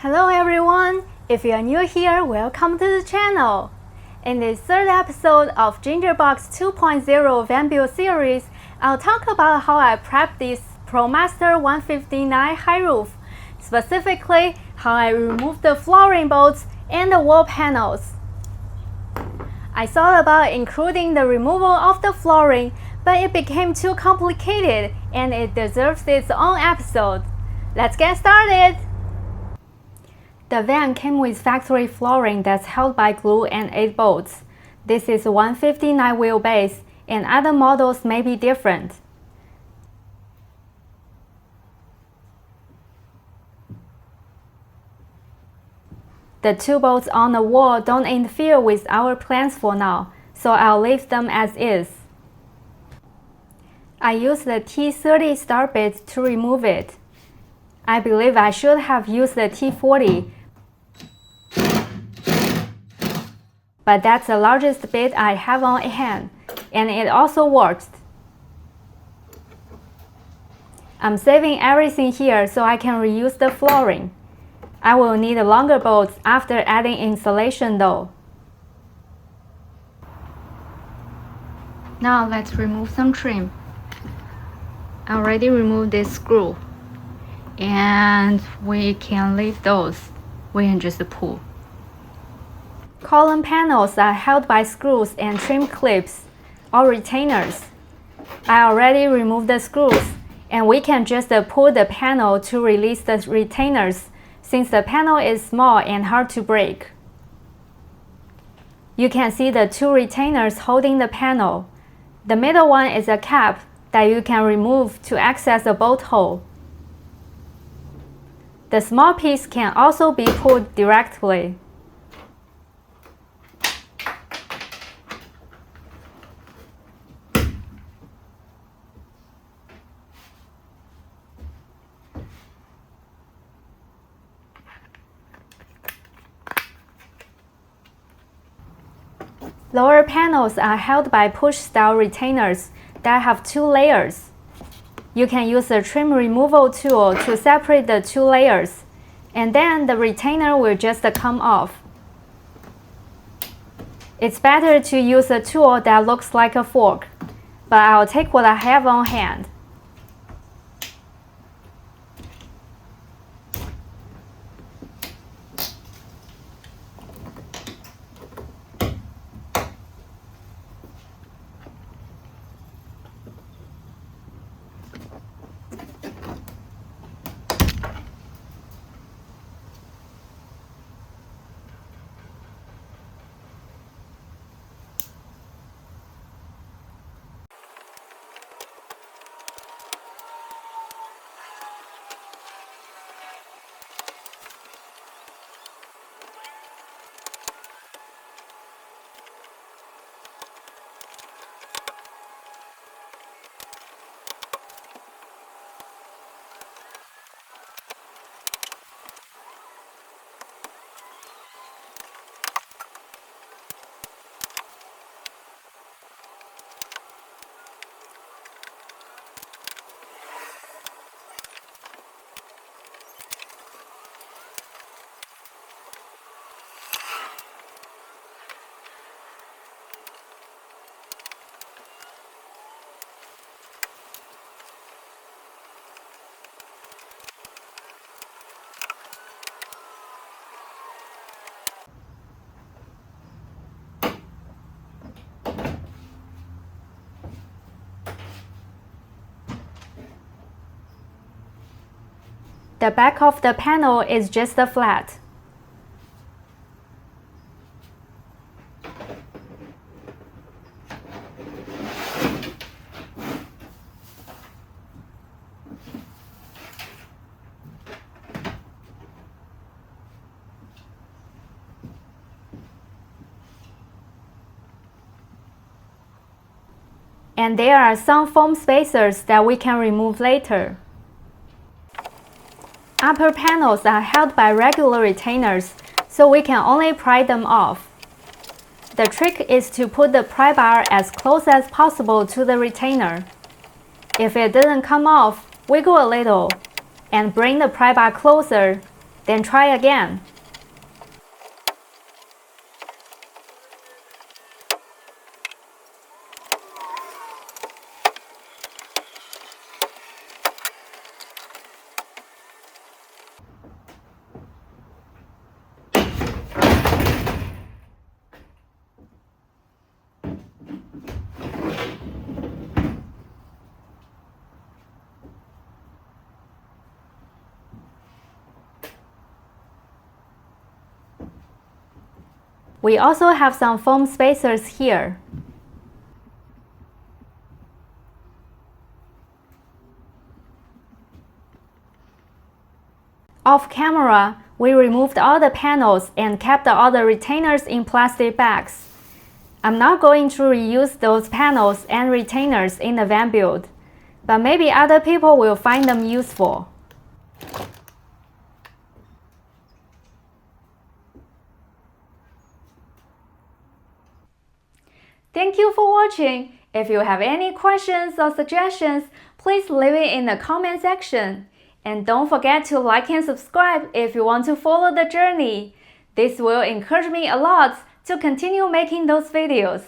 Hello everyone! If you are new here, welcome to the channel. In this third episode of Gingerbox 2.0 van build series, I'll talk about how I prepped this Promaster 159 high roof, specifically how I removed the flooring bolts and the wall panels. I thought about including the removal of the flooring, but it became too complicated and it deserves its own episode. Let's get started! The van came with factory flooring that's held by glue and 8 bolts. This is 159 wheelbase, and other models may be different. The 2 bolts on the wall don't interfere with our plans for now, so I'll leave them as is. I used the T30 start bit to remove it. I believe I should have used the T40, but that's the largest bit I have on hand, and it also works. I'm saving everything here so I can reuse the flooring. I will need longer bolts after adding insulation though. Now let's remove some trim. I already removed this screw, and we can leave those. We can just pull. Column panels are held by screws and trim clips, or retainers. I already removed the screws, and we can just pull the panel to release the retainers, since the panel is small and hard to break. You can see the 2 retainers holding the panel. The middle one is a cap that you can remove to access the bolt hole. The small piece can also be pulled directly. Lower panels are held by push-style retainers that have 2 layers. You can use the trim removal tool to separate the 2 layers, and then the retainer will just come off. It's better to use a tool that looks like a fork, but I'll take what I have on hand. The back of the panel is just flat. And there are some foam spacers that we can remove later. Upper panels are held by regular retainers, so we can only pry them off. The trick is to put the pry bar as close as possible to the retainer. If it doesn't come off, wiggle a little and bring the pry bar closer, then try again. We also have some foam spacers here. Off camera, we removed all the panels and kept all the retainers in plastic bags. I'm not going to reuse those panels and retainers in the van build, but maybe other people will find them useful. Thank you for watching. If you have any questions or suggestions, please leave it in the comment section. And don't forget to like and subscribe if you want to follow the journey. This will encourage me a lot to continue making those videos.